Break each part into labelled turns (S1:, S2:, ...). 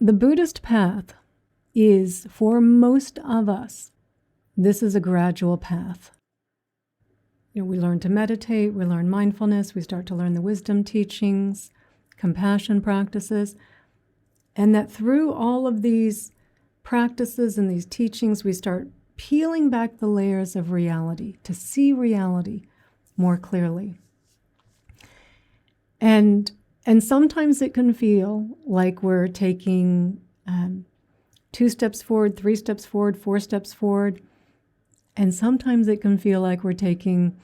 S1: The Buddhist path is, for most of us, this is a gradual path. We learn to meditate, we learn mindfulness, we start to learn the wisdom teachings, compassion practices, and that through all of these practices and these teachings, we start peeling back the layers of reality to see reality more clearly. And sometimes it can feel like we're taking 2 steps forward, 3 steps forward, 4 steps forward. And sometimes it can feel like we're taking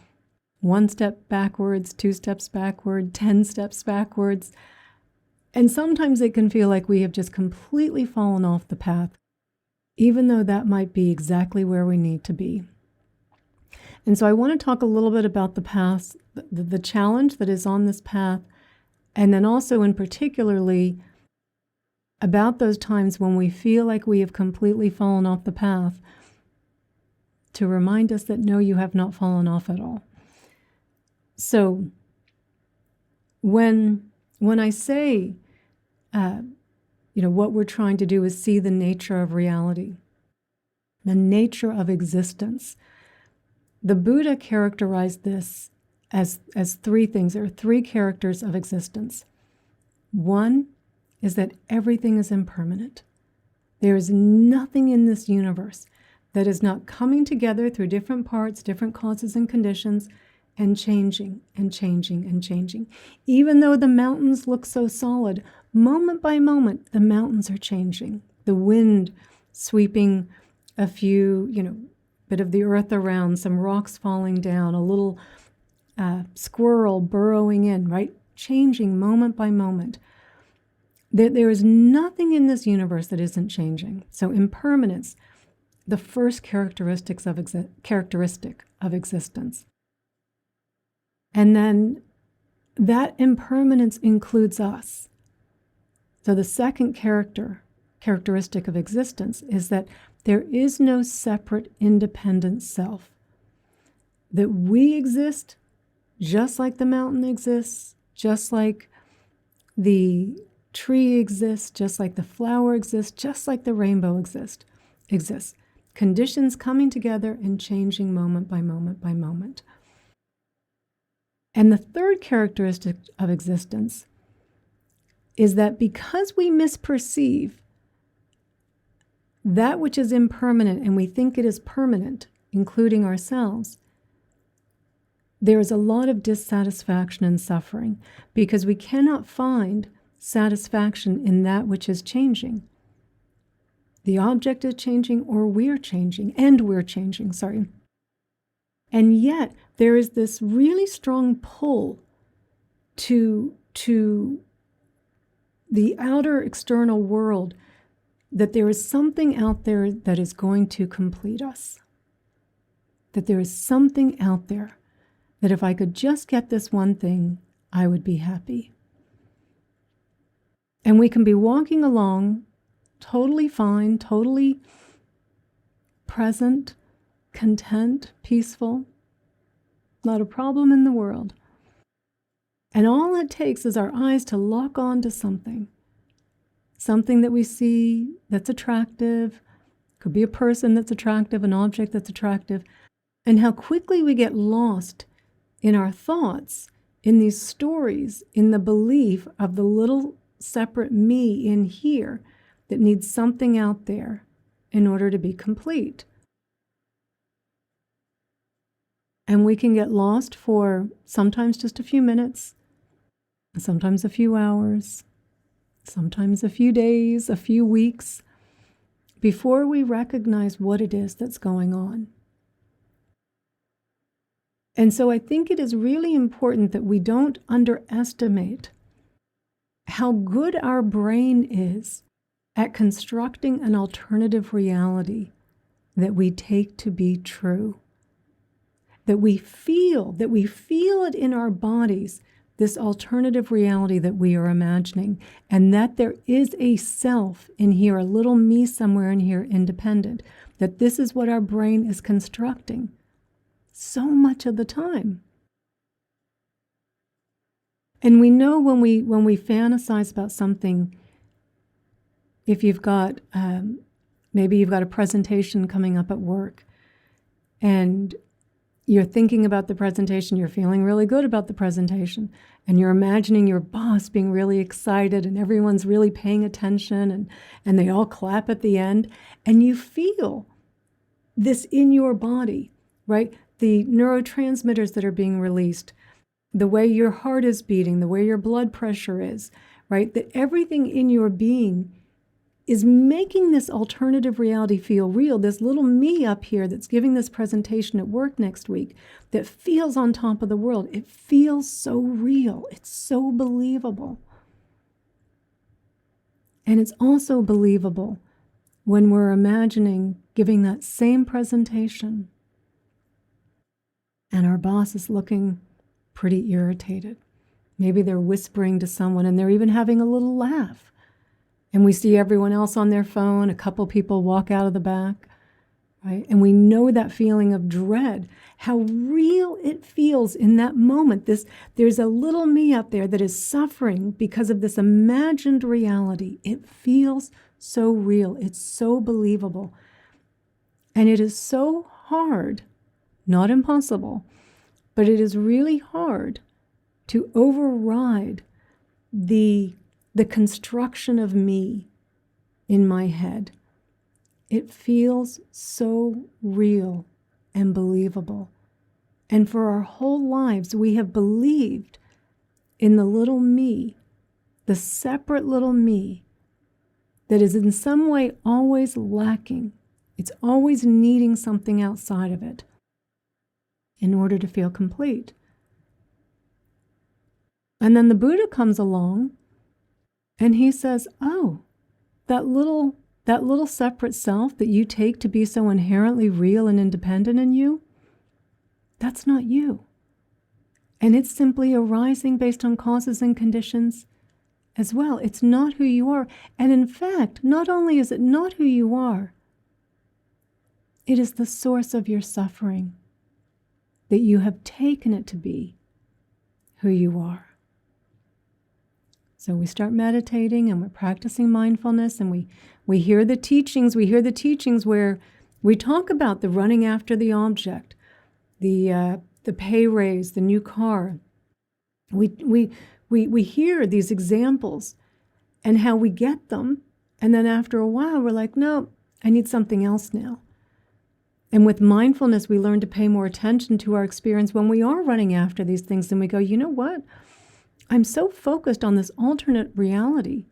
S1: 1 step backwards, 2 steps backward, 10 steps backwards. And sometimes it can feel like we have just completely fallen off the path, even though that might be exactly where we need to be. And so I want to talk a little bit about the path, the challenge that is on this path, and then also in particularly about those times when we feel like we have completely fallen off the path, to remind us that no, you have not fallen off at all. So when I say, what we're trying to do is see the nature of reality, the nature of existence, the Buddha characterized this as 3 things. There are 3 characters of existence. One is that everything is impermanent. There is nothing in this universe that is not coming together through different parts, different causes and conditions, and changing and changing and changing. Even though the mountains look so solid, moment by moment, the mountains are changing. The wind sweeping a few, bit of the earth around, some rocks falling down, a little squirrel burrowing in, right? Changing moment by moment. There is nothing in this universe that isn't changing. So impermanence, the first characteristic of existence. And then that impermanence includes us. So the second characteristic of existence is that there is no separate, independent self. That we exist just like the mountain exists, just like the tree exists, just like the flower exists, just like the rainbow exists. Conditions coming together and changing moment by moment by moment. And the third characteristic of existence is that because we misperceive that which is impermanent and we think it is permanent, including ourselves, there is a lot of dissatisfaction and suffering because we cannot find satisfaction in that which is changing. The object is changing, or we're changing, sorry. And yet, there is this really strong pull to the outer external world, that there is something out there that is going to complete us. That there is something out there that if I could just get this one thing, I would be happy. And we can be walking along totally fine, totally present, content, peaceful, not a problem in the world. And all it takes is our eyes to lock on to something that we see that's attractive, could be a person that's attractive, an object that's attractive, and how quickly we get lost in our thoughts, in these stories, in the belief of the little separate me in here that needs something out there in order to be complete. And we can get lost for sometimes just a few minutes, sometimes a few hours, sometimes a few days, a few weeks, before we recognize what it is that's going on. And so I think it is really important that we don't underestimate how good our brain is at constructing an alternative reality that we take to be true. That we feel it in our bodies, this alternative reality that we are imagining, and that there is a self in here, a little me somewhere in here independent, that this is what our brain is constructing so much of the time. And we know when we fantasize about something if you've got, maybe you've got a presentation coming up at work, and you're thinking about the presentation, you're feeling really good about the presentation, and you're imagining your boss being really excited and everyone's really paying attention and they all clap at the end, and you feel this in your body, right? The neurotransmitters that are being released, the way your heart is beating, the way your blood pressure is, right? That everything in your being is making this alternative reality feel real. This little me up here that's giving this presentation at work next week that feels on top of the world. It feels so real. It's so believable. And it's also believable when we're imagining giving that same presentation and our boss is looking pretty irritated. Maybe they're whispering to someone and they're even having a little laugh. And we see everyone else on their phone, a couple people walk out of the back, right? And we know that feeling of dread, how real it feels in that moment. There's a little me up there that is suffering because of this imagined reality. It feels so real. It's so believable. And it is so hard, not impossible, but it is really hard to override the construction of me in my head. It feels so real and believable. And for our whole lives, we have believed in the little me, the separate little me that is in some way always lacking. It's always needing something outside of it in order to feel complete. And then the Buddha comes along and he says, oh, that little separate self that you take to be so inherently real and independent in you, that's not you. And it's simply arising based on causes and conditions as well. It's not who you are. And in fact, not only is it not who you are, it is the source of your suffering, that you have taken it to be who you are. So we start meditating and we're practicing mindfulness, and we hear the teachings. We hear the teachings where we talk about the running after the object, the pay raise, the new car. We hear these examples and how we get them, and then after a while we're like, no, I need something else now. And with mindfulness, we learn to pay more attention to our experience when we are running after these things, and we go, you know what? I'm so focused on this alternate reality,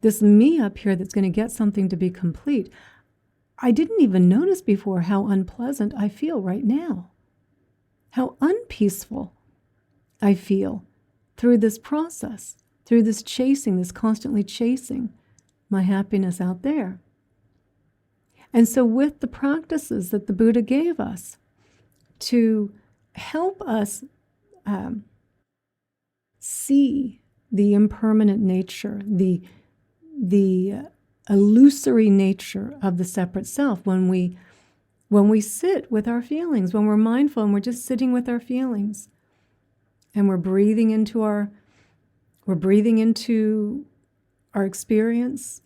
S1: this me up here that's going to get something to be complete. I didn't even notice before how unpleasant I feel right now, how unpeaceful I feel through this process, through this chasing, this constantly chasing my happiness out there. And so with the practices that the Buddha gave us to help us see the impermanent nature, the illusory nature of the separate self, when we sit with our feelings, when we're mindful and we're just sitting with our feelings, and we're breathing into our experience,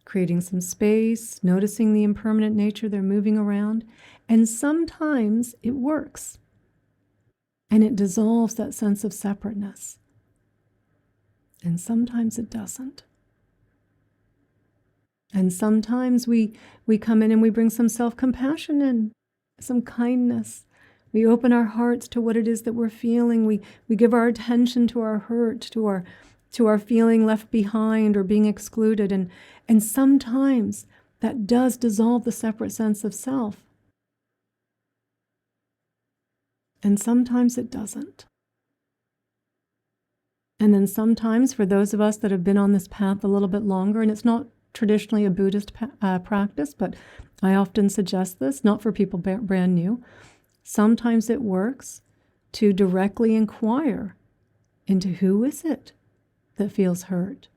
S1: creating some space, noticing the impermanent nature, they're moving around, and sometimes it works. And it dissolves that sense of separateness. And sometimes it doesn't. And sometimes we come in and we bring some self-compassion in, some kindness. We open our hearts to what it is that we're feeling. We give our attention to our hurt, to our feeling left behind or being excluded. And sometimes that does dissolve the separate sense of self. And sometimes it doesn't. And then sometimes, for those of us that have been on this path a little bit longer, and it's not traditionally a Buddhist practice, but I often suggest this, not for people brand new, sometimes it works to directly inquire into who is it that feels hurt?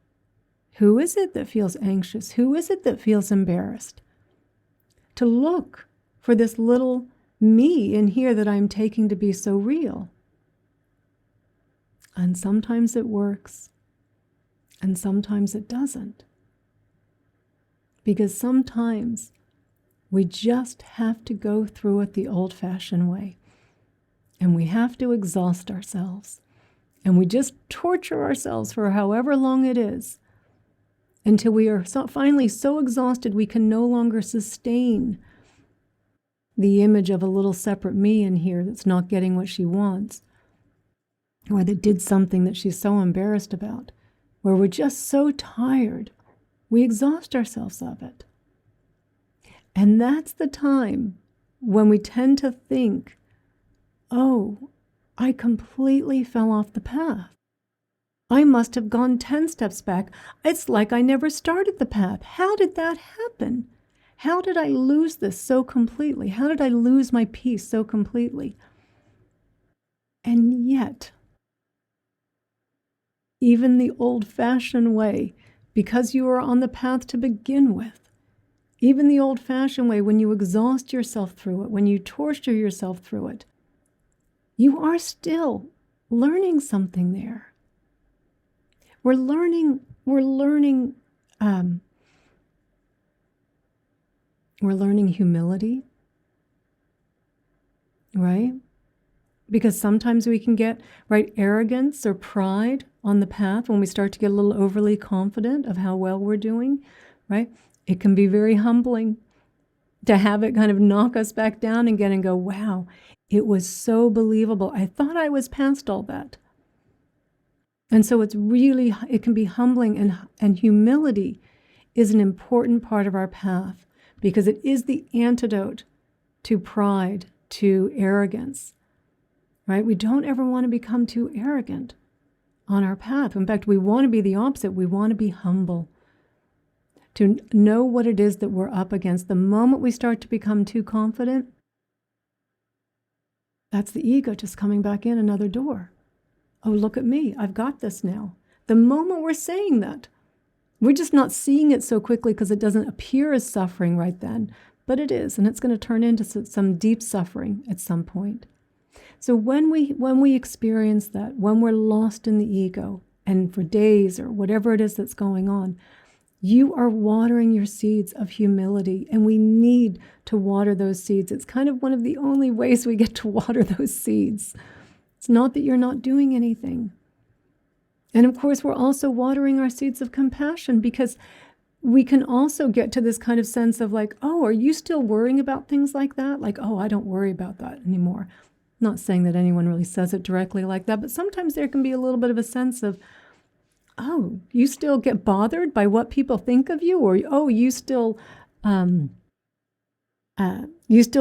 S1: Who is it that feels anxious? Who is it that feels embarrassed? To look for this little me in here that I'm taking to be so real. And sometimes it works, and sometimes it doesn't. Because sometimes we just have to go through it the old-fashioned way. And we have to exhaust ourselves. And we just torture ourselves for however long it is until we are finally so exhausted we can no longer sustain the image of a little separate me in here that's not getting what she wants, or that did something that she's so embarrassed about, where we're just so tired, we exhaust ourselves of it. And that's the time when we tend to think, oh, I completely fell off the path. I must have gone 10 steps back. It's like I never started the path. How did that happen? How did I lose this so completely? How did I lose my peace so completely? And yet, even the old-fashioned way, because you are on the path to begin with, even the old-fashioned way, when you exhaust yourself through it, when you torture yourself through it, you are still learning something there. We're learning humility, right? Because sometimes we can get, right, arrogance or pride on the path when we start to get a little overly confident of how well we're doing, right? It can be very humbling to have it kind of knock us back down again and go, wow, it was so believable. I thought I was past all that. And so it can be humbling, and humility is an important part of our path because it is the antidote to pride, to arrogance, right? We don't ever want to become too arrogant on our path. In fact, we want to be the opposite. We want to be humble, to know what it is that we're up against. The moment we start to become too confident, that's the ego just coming back in another door. Oh, look at me. I've got this now. The moment we're saying that, we're just not seeing it so quickly because it doesn't appear as suffering right then, but it is, and it's going to turn into some deep suffering at some point. So when we experience that, when we're lost in the ego, and for days or whatever it is that's going on, you are watering your seeds of humility, and we need to water those seeds. It's kind of one of the only ways we get to water those seeds. It's not that you're not doing anything. And of course, we're also watering our seeds of compassion, because we can also get to this kind of sense of like, oh, are you still worrying about things like that? Like, oh, I don't worry about that anymore. Not saying that anyone really says it directly like that, but sometimes there can be a little bit of a sense of, oh, you still get bothered by what people think of you, or oh, you still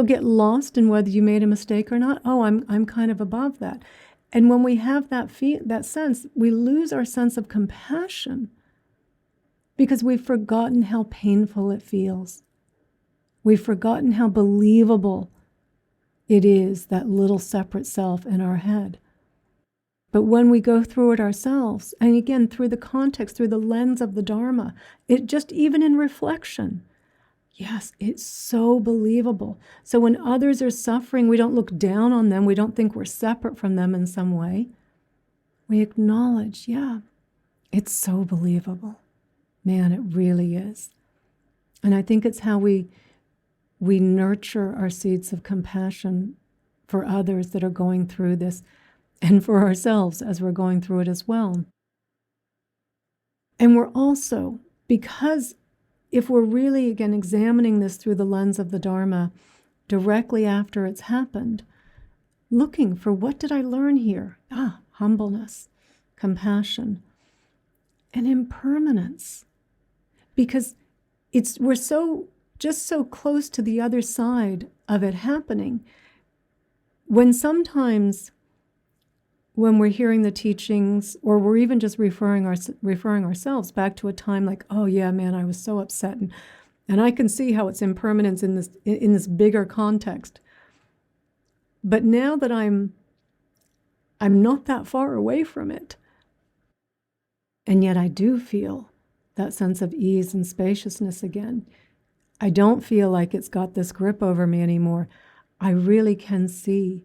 S1: get lost in whether you made a mistake or not. Oh, I'm kind of above that. And when we have that sense, we lose our sense of compassion because we've forgotten how painful it feels. We've forgotten how believable it is, that little separate self in our head. But when we go through it ourselves, and again, through the context, through the lens of the Dharma, it just even in reflection, yes, it's so believable. So when others are suffering, we don't look down on them. We don't think we're separate from them in some way. We acknowledge, yeah, it's so believable. Man, it really is. And I think it's how we nurture our seeds of compassion for others that are going through this, and for ourselves as we're going through it as well. And we're also, because if we're really, again, examining this through the lens of the Dharma directly after it's happened, looking for what did I learn here? Humbleness, compassion, and impermanence. Because we're just so close to the other side of it happening. When we're hearing the teachings, or we're even just referring ourselves back to a time like, oh yeah, man, I was so upset, and I can see how it's impermanence in this bigger context. But now that I'm not that far away from it, and yet I do feel that sense of ease and spaciousness again. I don't feel like it's got this grip over me anymore. I really can see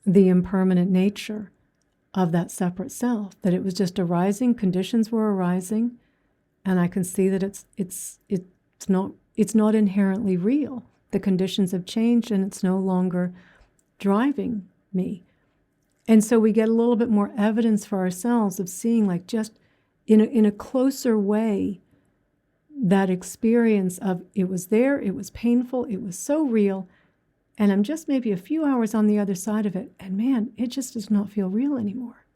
S1: the impermanent nature of that separate self, that it was just arising, conditions were arising, and I can see that It's not inherently real. The conditions have changed and it's no longer driving me. And so we get a little bit more evidence for ourselves of seeing, like, just in a closer way, that experience of it was there, it was painful, it was so real, and I'm just maybe a few hours on the other side of it, and man, it just does not feel real anymore.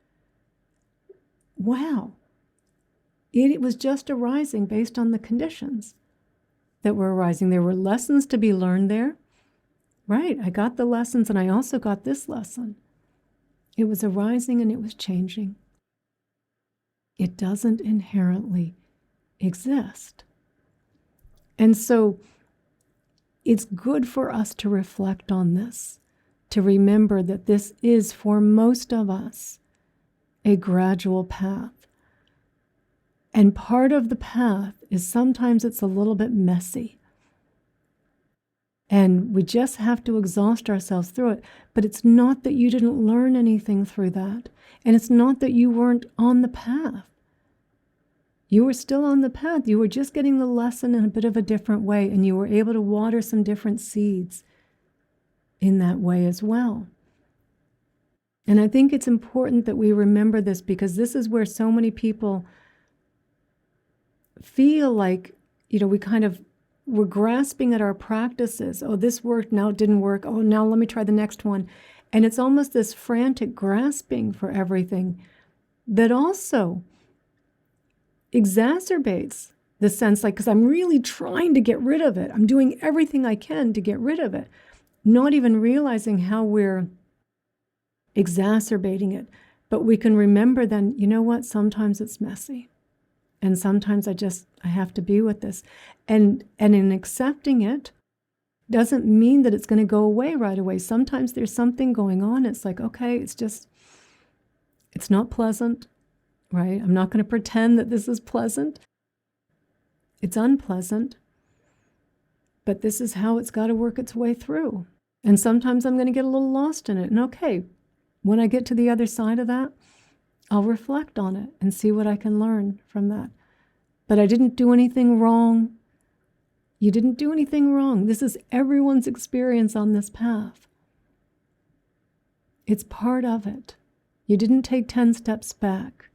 S1: Wow. It was just arising based on the conditions that were arising. There were lessons to be learned there. Right, I got the lessons and I also got this lesson. It was arising and it was changing. It doesn't inherently exist. And so it's good for us to reflect on this, to remember that this is, for most of us, a gradual path. And part of the path is sometimes it's a little bit messy. And we just have to exhaust ourselves through it. But it's not that you didn't learn anything through that. And it's not that you weren't on the path. You were still on the path. You were just getting the lesson in a bit of a different way. And you were able to water some different seeds in that way as well. And I think it's important that we remember this, because this is where so many people feel like, we're grasping at our practices. Oh, this worked, now it didn't work. Oh, now let me try the next one. And it's almost this frantic grasping for everything that also exacerbates the sense, like, because I'm really trying to get rid of it. I'm doing everything I can to get rid of it, not even realizing how we're exacerbating it. But we can remember then, you know what, sometimes it's messy. And sometimes I have to be with this. And in accepting it doesn't mean that it's going to go away right away. Sometimes there's something going on. It's like, okay, it's not pleasant, right? I'm not going to pretend that this is pleasant. It's unpleasant. But this is how it's got to work its way through. And sometimes I'm going to get a little lost in it. And okay, when I get to the other side of that, I'll reflect on it and see what I can learn from that. But I didn't do anything wrong. You didn't do anything wrong. This is everyone's experience on this path. It's part of it. You didn't take 10 steps back.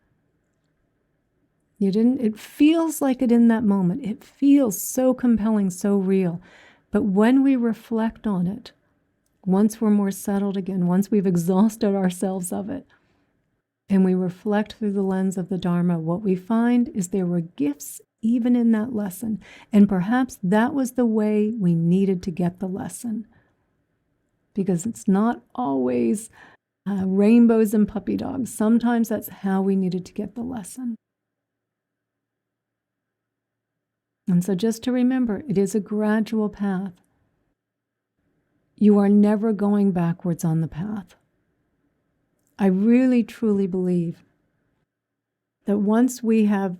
S1: You didn't. It feels like it in that moment. It feels so compelling, so real. But when we reflect on it, once we're more settled again, once we've exhausted ourselves of it, and we reflect through the lens of the Dharma, what we find is there were gifts even in that lesson. And perhaps that was the way we needed to get the lesson. Because it's not always rainbows and puppy dogs. Sometimes that's how we needed to get the lesson. And so just to remember, it is a gradual path. You are never going backwards on the path. I really, truly believe that once we have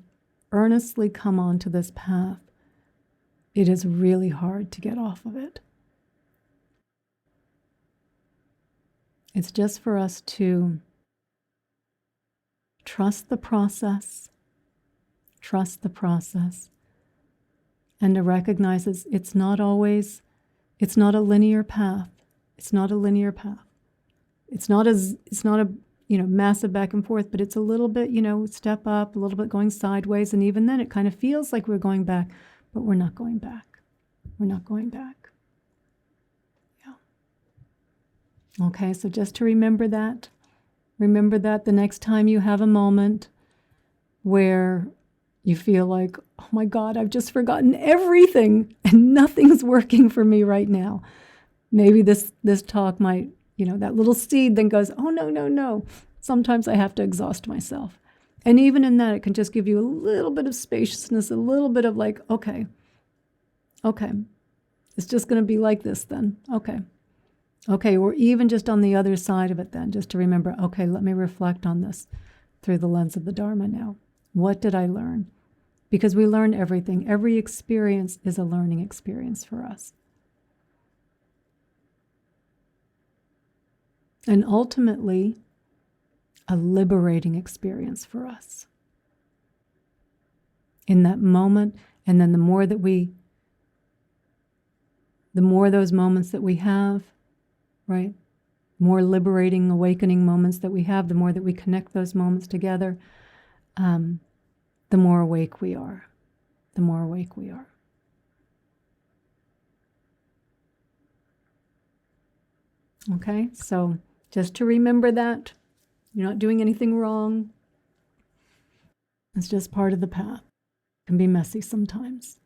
S1: earnestly come onto this path, it is really hard to get off of it. It's just for us to trust the process, and to recognize it's not a linear path. It's not a linear path. It's not a massive back and forth, but it's a little bit, step up, a little bit going sideways. And even then it kind of feels like we're going back, but we're not going back. We're not going back. Yeah. Okay, so just to remember that the next time you have a moment where you feel like, oh my God, I've just forgotten everything and nothing's working for me right now. Maybe this talk might, that little seed then goes, oh, no. Sometimes I have to exhaust myself. And even in that, it can just give you a little bit of spaciousness, a little bit of like, okay, it's just going to be like this then. Okay, we're even just on the other side of it then, just to remember, okay, let me reflect on this through the lens of the Dharma now. What did I learn? Because we learn everything. Every experience is a learning experience for us. And ultimately, a liberating experience for us. In that moment, and then the more that we the more those moments that we have, right? More liberating, awakening moments that we have, the more that we connect those moments together, the more awake we are. The more awake we are. Okay, so just to remember that you're not doing anything wrong. It's just part of the path. It can be messy sometimes.